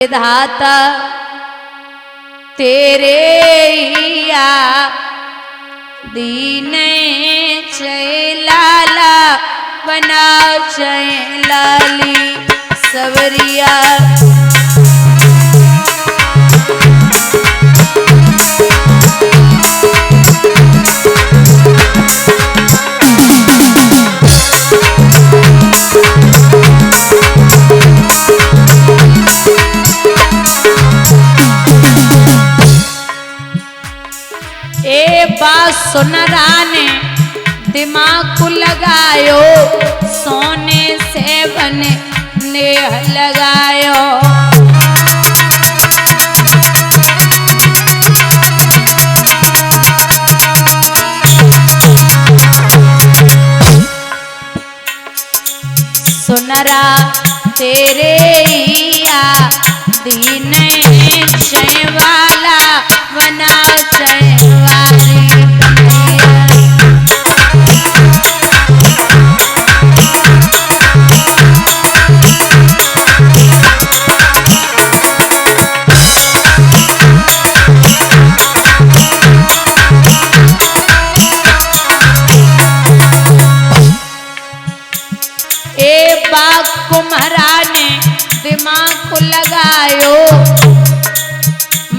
विधाता तेरे या दीन चैलाला बना चैलाली सवरिया। सुनरा ने दिमाग को लगायो सोने से बने नेह लगायो। सुनरा तेरे या दीन चैवाला बना चैवाली। कुम्हारा ने दिमाग को लगायो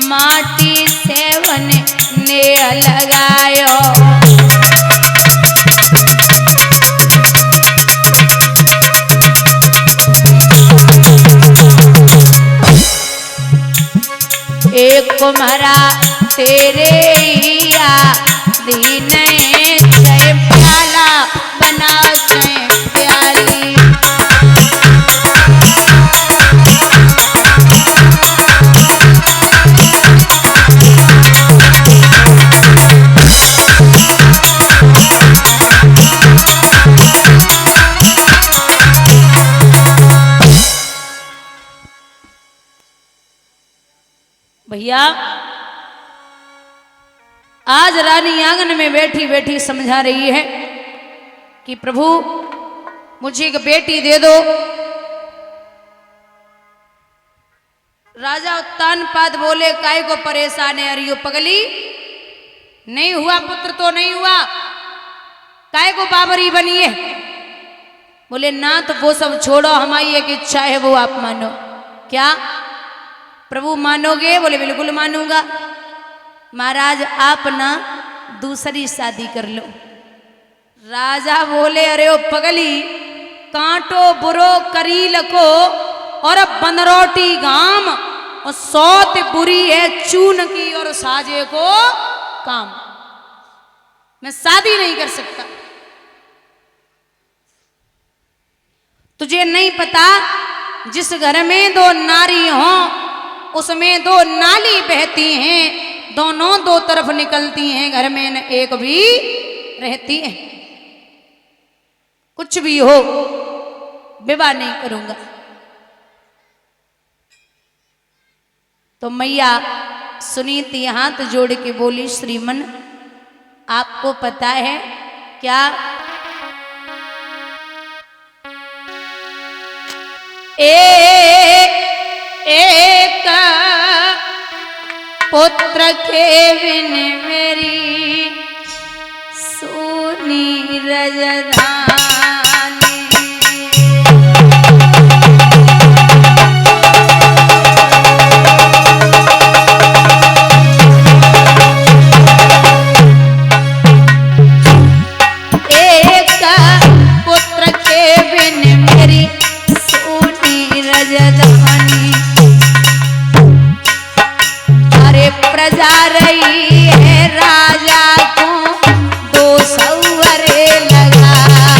माटी से बने नेह लगायो। एक कुम्हारा तेरे या दीन जय प्याला बना जय प्याली। भैया आज रानी आंगन में बैठी बैठी समझा रही है कि प्रभु मुझे एक बेटी दे दो। राजा उत्तानपाद बोले काय को परेशान है अरियो पगली, नहीं हुआ पुत्र तो नहीं हुआ, काय को बाबरी बनी है। बोले ना तो वो सब छोड़ो, हमारी एक इच्छा है वो आप मानो। क्या प्रभु मानोगे? बोले बिल्कुल मानूंगा। महाराज आप ना दूसरी शादी कर लो। राजा बोले अरे ओ पगली, कांटो बुरो करील को और बनरोटी गाम और सौत बुरी है चून की और साजे को काम। मैं शादी नहीं कर सकता। तुझे नहीं पता जिस घर में दो नारी हो उसमें दो नाली बहती हैं, दोनों दो तरफ निकलती हैं, घर में न एक भी रहती है। कुछ भी हो विवाह नहीं करूंगा। तो मैया सुनीति हाथ जोड़ के बोली श्रीमन आपको पता है क्या एक पुत्र के बिन मेरी सोनी रजधानी। एक पुत्र के बिन मेरी सोनी रजधानी। प्रजा रही है राजा को दो सौवरे लगा।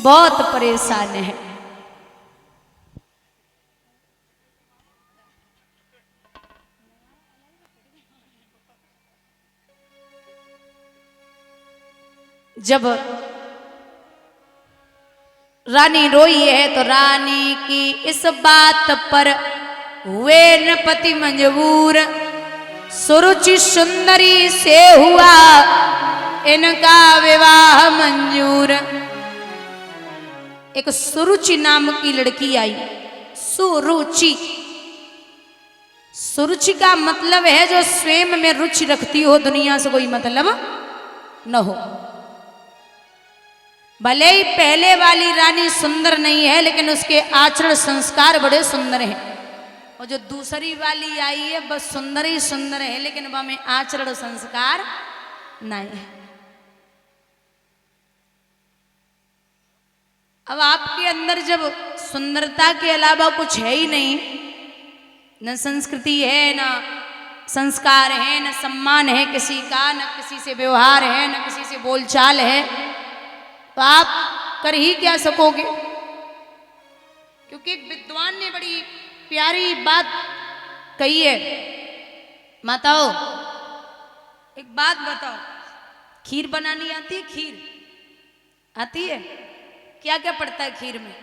बहुत परेशान है। जब रानी रोई है तो रानी की इस बात पर हुए नृपति मजबूर, सुरुचि सुंदरी से हुआ इनका विवाह मंजूर। एक सुरुचि नाम की लड़की आई। सुरुचि, सुरुचि का मतलब है जो स्वयं में रुचि रखती हो, दुनिया से कोई मतलब न हो। भले ही पहले वाली रानी सुंदर नहीं है, लेकिन उसके आचरण संस्कार बड़े सुंदर हैं। और जो दूसरी वाली आई है बस सुंदर ही सुंदर है, लेकिन वह में आचरण संस्कार नहीं है। अब आपके अंदर जब सुंदरता के अलावा कुछ है ही नहीं, न संस्कृति है, न संस्कार है, न सम्मान है किसी का, न किसी से व्यवहार है, न किसी से बोलचाल है, तो आप कर ही क्या सकोगे। क्योंकि एक विद्वान ने बड़ी प्यारी बात कही है। माताओं, एक बात बताओ, खीर बनानी आती है? खीर आती है? क्या क्या पड़ता है खीर में?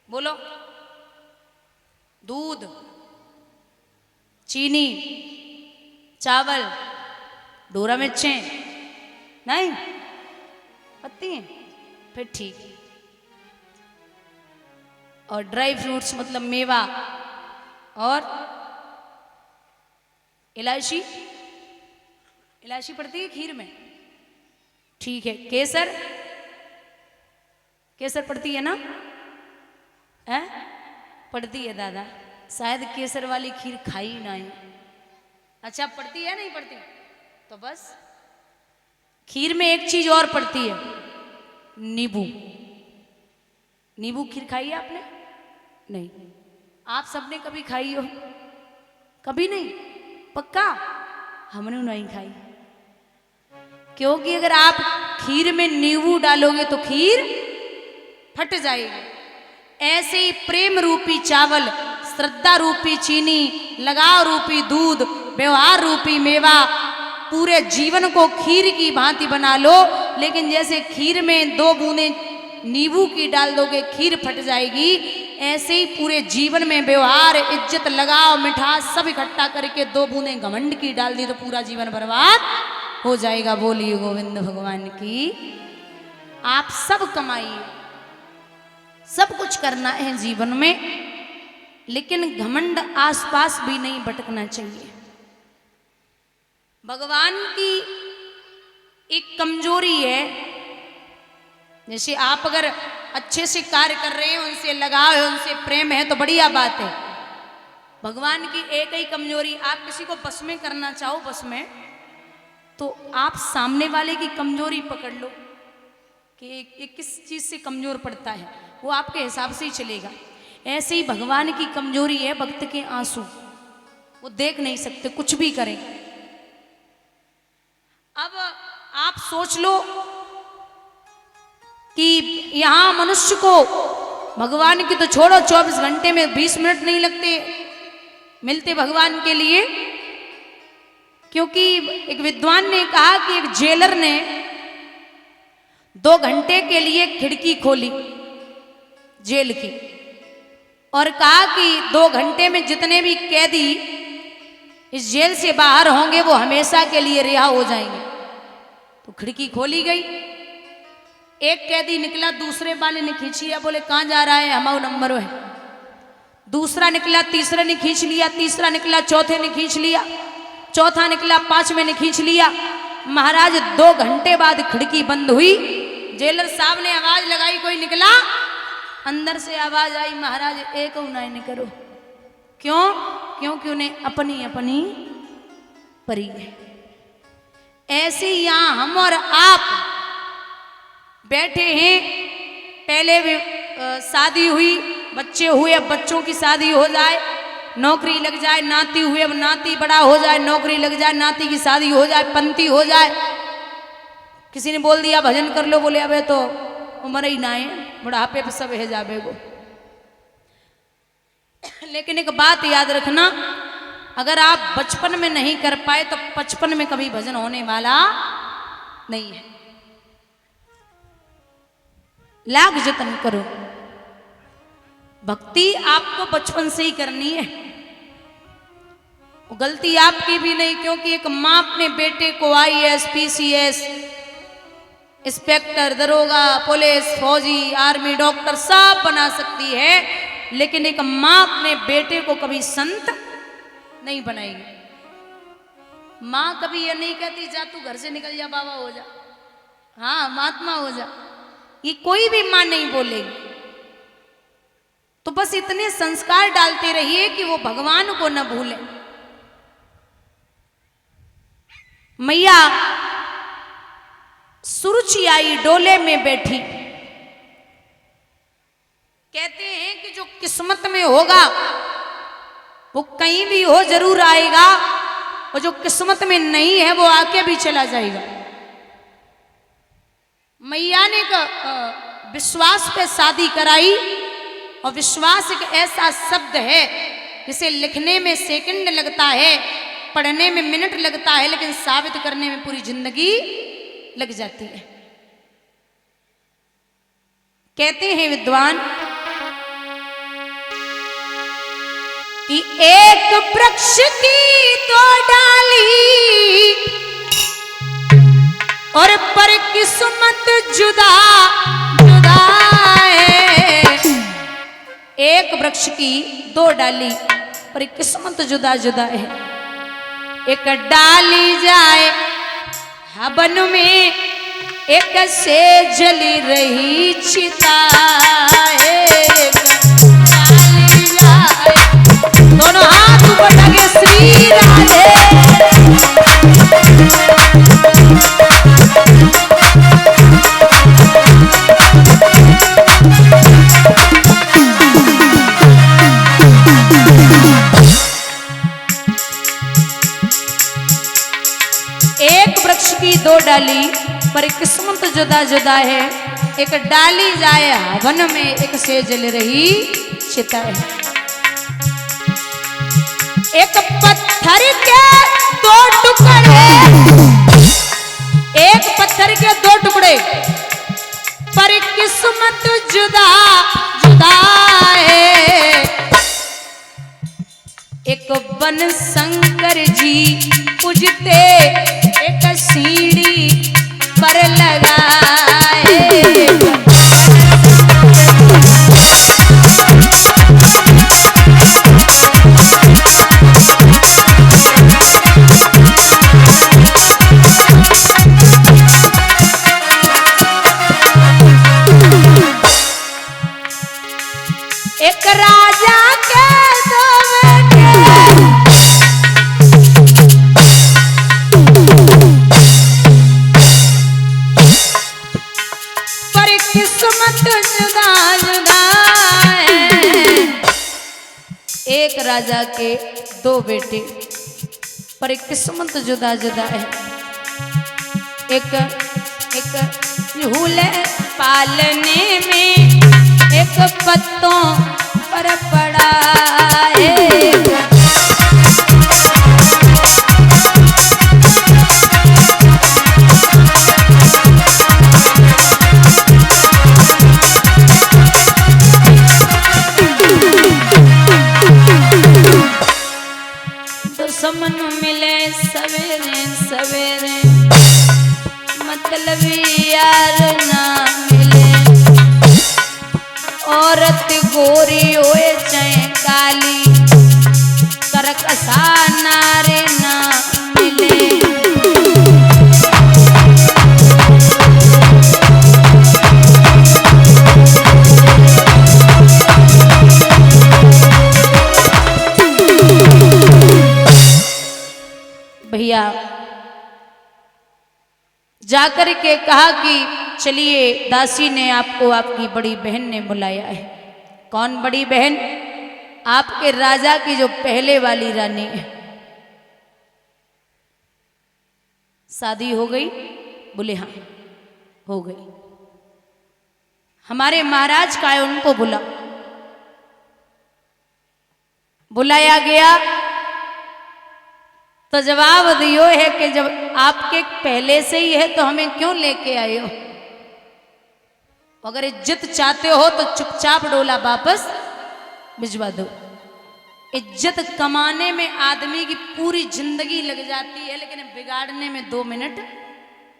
बोलो। दूध, चीनी, चावल, डोरा मिर्चें नहीं पत्ती हैं? फिर ठीक। और ड्राई फ्रूट्स मतलब मेवा, और इलायची, इलायची पड़ती है खीर में, ठीक है। केसर, केसर पड़ती है ना? है? पड़ती है दादा, शायद केसर वाली खीर खाई ना है। अच्छा, पड़ती है? नहीं पड़ती? तो बस खीर में एक चीज और पड़ती है, नींबू। नींबू खीर खाई है आपने? नहीं। आप सबने कभी खाई हो? कभी नहीं? पक्का? हमने नहीं खाई, क्योंकि अगर आप खीर में नींबू डालोगे तो खीर फट जाएगी। ऐसे ही प्रेम रूपी चावल, श्रद्धा रूपी चीनी, लगाव रूपी दूध, व्यवहार रूपी मेवा, पूरे जीवन को खीर की भांति बना लो। लेकिन जैसे खीर में 2 बूंदें नींबू की डाल दोगे खीर फट जाएगी, ऐसे ही पूरे जीवन में व्यवहार, इज्जत, लगाव, मिठास सब इकट्ठा करके 2 बूंदें घमंड की डाल दी तो पूरा जीवन बर्बाद हो जाएगा। बोलिए गोविंद भगवान की। आप सब कमाइए, सब कुछ करना है जीवन में, लेकिन घमंड आसपास भी नहीं भटकना चाहिए। भगवान की एक कमजोरी है, जैसे आप अगर अच्छे से कार्य कर रहे हैं, उनसे लगाव है, उनसे प्रेम है, तो बढ़िया बात है। भगवान की एक ही कमजोरी, आप किसी को बस में करना चाहो, बस में, तो आप सामने वाले की कमजोरी पकड़ लो कि ये किस चीज से कमजोर पड़ता है, वो आपके हिसाब से ही चलेगा। ऐसे ही भगवान की कमजोरी है भक्त के आंसू, वो देख नहीं सकते कुछ भी करें। अब आप सोच लो कि यहां मनुष्य को, भगवान की तो छोड़ो, 24 घंटे में 20 मिनट नहीं लगते मिलते भगवान के लिए। क्योंकि एक विद्वान ने कहा कि एक जेलर ने 2 घंटे के लिए खिड़की खोली जेल की, और कहा कि 2 घंटे में जितने भी कैदी इस जेल से बाहर होंगे वो हमेशा के लिए रिहा हो जाएंगे। तो खिड़की खोली गई, एक कैदी निकला, दूसरे वाले ने खींच लिया, बोले कहाँ जा रहा है, हमारा नंबर है। दूसरा निकला, तीसरे ने खींच लिया, तीसरा निकला, चौथे ने खींच लिया, चौथा निकला, 5वें ने खींच लिया। महाराज 2 घंटे बाद खिड़की बंद हुई, जेलर साहब ने आवाज लगाई, कोई निकला? अंदर से आवाज आई, महाराज एक उन्हें करो। क्यों? क्योंकि उन्हें अपनी अपनी परी है। ऐसे ही यहां हम और आप बैठे हैं, पहले भी शादी हुई, बच्चे हुए, अब बच्चों की शादी हो जाए, नौकरी लग जाए, नाती हुए, अब नाती बड़ा हो जाए, नौकरी लग जाए, नाती की शादी हो जाए, पंथी हो जाए। किसी ने बोल दिया भजन कर लो, बोले अबे तो उम्र ही ना है, बुढ़ापे पे सब है जाबे गो। लेकिन एक बात याद रखना, अगर आप बचपन में नहीं कर पाए तो 55 में कभी भजन होने वाला नहीं है। लाख जतन करो, भक्ति आपको बचपन से ही करनी है। गलती आपकी भी नहीं, क्योंकि एक माँ अपने बेटे को IAS, PCS, इंस्पेक्टर, दरोगा, पुलिस, फौजी, आर्मी, डॉक्टर सब बना सकती है, लेकिन एक माँ अपने बेटे को कभी संत नहीं बनाएगी। माँ कभी ये नहीं कहती जा तू घर से निकल जा, बाबा हो जा, हाँ महात्मा हो जा, ये कोई भी माँ नहीं बोलेगी। तो बस इतने संस्कार डालते रहिए कि वो भगवान को न भूले। मैया सुरुचि आई, डोले में बैठी। कहते हैं कि जो किस्मत में होगा वो कहीं भी हो जरूर आएगा, और जो किस्मत में नहीं है वो आके भी चला जाएगा। मैया ने विश्वास पे शादी कराई, और विश्वास एक ऐसा शब्द है जिसे लिखने में सेकंड लगता है, पढ़ने में मिनट लगता है, लेकिन साबित करने में पूरी जिंदगी लग जाती है। कहते हैं विद्वान कि एक वृक्ष की दो डाली और पर किस्मत जुदा जुदा है। एक वृक्ष की दो डाली पर किस्मत जुदा जुदा है। एक डाली जाए हवन में, एक से जली रही चिता है। एक डाली जाए, दोनों हाथ ऊपर लगे श्री राधे। एक वृक्ष की दो डाली पर किस्मत जुदा जुदा है। एक डाली जाए हवन में, एक से जल रही चिता है। एक पत्थर के दो टुकड़े, एक पत्थर के दो टुकड़े पर किस्मत जुदा जुदा है। एक बन शंकर जी पूजते, एक सीढ़ी पर लगाए। एक राजा के दो बेटे, पर किस्मत जुदा जुदा है। एक राजा के दो बेटे पर किस्मत जुदा जुदा है। एक झूले पालने में, एक पत्तों पर पड़ा है। दुश्मन मिले सवेरे सवेरे, मतलब यार ना मिले। औरत गोरी होए चाहे काली, करकसा नारे ना मिले। भैया जाकर के कहा कि चलिए, दासी ने आपको आपकी बड़ी बहन ने बुलाया है। कौन बड़ी बहन? आपके राजा की जो पहले वाली रानी है। शादी हो गई? बोले हाँ हो गई। हमारे महाराज का है, उनको बुलाया गया तो जवाब दियो है कि जब आपके पहले से ही है तो हमें क्यों लेके आए हो? अगर इज्जत चाहते हो तो चुपचाप डोला वापस भिजवा दो। इज्जत कमाने में आदमी की पूरी जिंदगी लग जाती है, लेकिन बिगाड़ने में 2 मिनट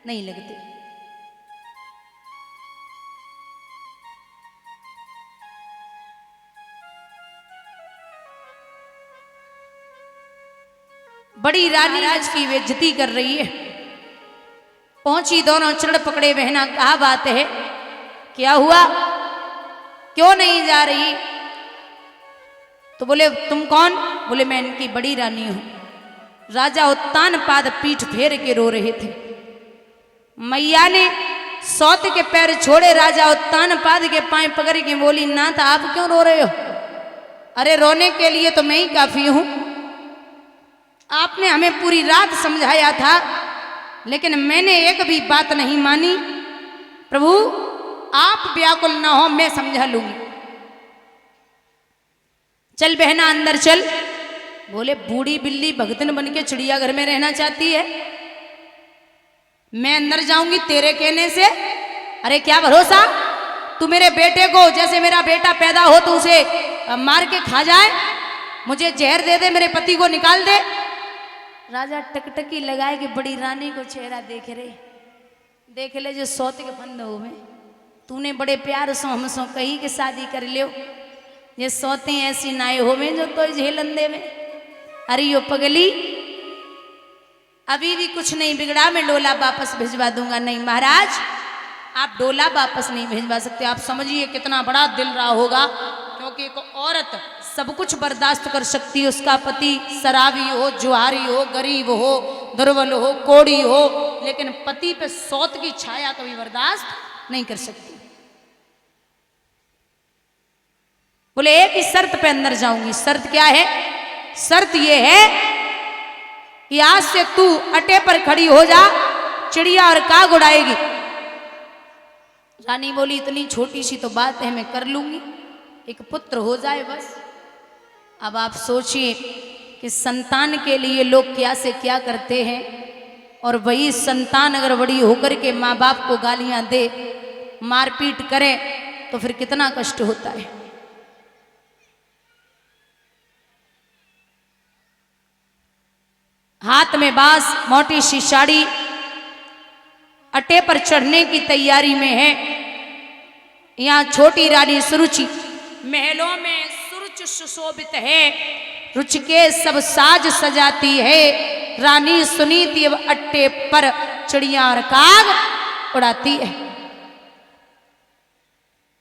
नहीं लगते। बड़ी रानी राज की बेइज्जती कर रही है। पहुंची, दोनों चरण पकड़े, बहना कहा बात है, क्या हुआ, क्यों नहीं जा रही? तो बोले तुम कौन? बोले मैं इनकी बड़ी रानी हूं। राजा उत्तान पाद पीठ फेर के रो रहे थे। मैया ने सौत के पैर छोड़े, राजा उत्तान पाद के पांव पकड़ के बोली, नाथ आप क्यों रो रहे हो? अरे रोने के लिए तो मैं ही काफी हूं। आपने हमें पूरी रात समझाया था, लेकिन मैंने एक भी बात नहीं मानी। प्रभु आप व्याकुल ना हो, मैं समझा लूंगी। चल बहना अंदर चल। बोले बूढ़ी बिल्ली भगतन बन के चिड़ियाघर में रहना चाहती है, मैं अंदर जाऊंगी तेरे कहने से? अरे क्या भरोसा, तू मेरे बेटे को, जैसे मेरा बेटा पैदा हो तो उसे मार के खा जाए, मुझे जहर दे दे, मेरे पति को निकाल दे। राजा टकटकी लगाए कि बड़ी रानी को चेहरा देख ले जो सौत के फंद हो में, तूने बड़े प्यार सो हमसो कही कि शादी कर लियो, ये सौते ऐसी नाए हो में जो तो झेलन दे में। अरे यो पगली, अभी भी कुछ नहीं बिगड़ा, मैं डोला वापस भिजवा दूंगा। नहीं महाराज, आप डोला वापस नहीं भिजवा सकते। आप समझिए कितना बड़ा दिल रहा होगा, क्योंकि एक औरत सब कुछ बर्दाश्त कर सकती है, उसका पति शराबी हो, जुआरी हो, गरीब हो, दुर्बल हो, कोड़ी हो, लेकिन पति पे सौत की छाया कभी बर्दाश्त नहीं कर सकती। बोले एक ही शर्त पे अंदर जाऊंगी। शर्त क्या है? शर्त ये है कि आज से तू अटे पर खड़ी हो जा, चिड़िया और काग उड़ाएगी। रानी बोली इतनी छोटी सी तो बात है, मैं कर लूंगी, एक पुत्र हो जाए बस। अब आप सोचिए कि संतान के लिए लोग क्या से क्या करते हैं, और वही संतान अगर बड़ी होकर के माँ बाप को गालियां दे, मारपीट करे, तो फिर कितना कष्ट होता है। हाथ में बांस, मोटी सी साड़ी, अटे पर चढ़ने की तैयारी में है। यहाँ छोटी रानी सुरुचि महलों में सुरुच सुशोभित है, रुचि के सब साज सजाती है। रानी सुनीति अब अट्टे पर चिड़िया और काग उड़ाती है।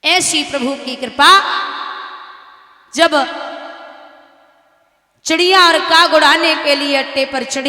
ऐसी प्रभु की कृपा, जब चिड़िया और काग उड़ाने के लिए अट्टे पर चढ़ी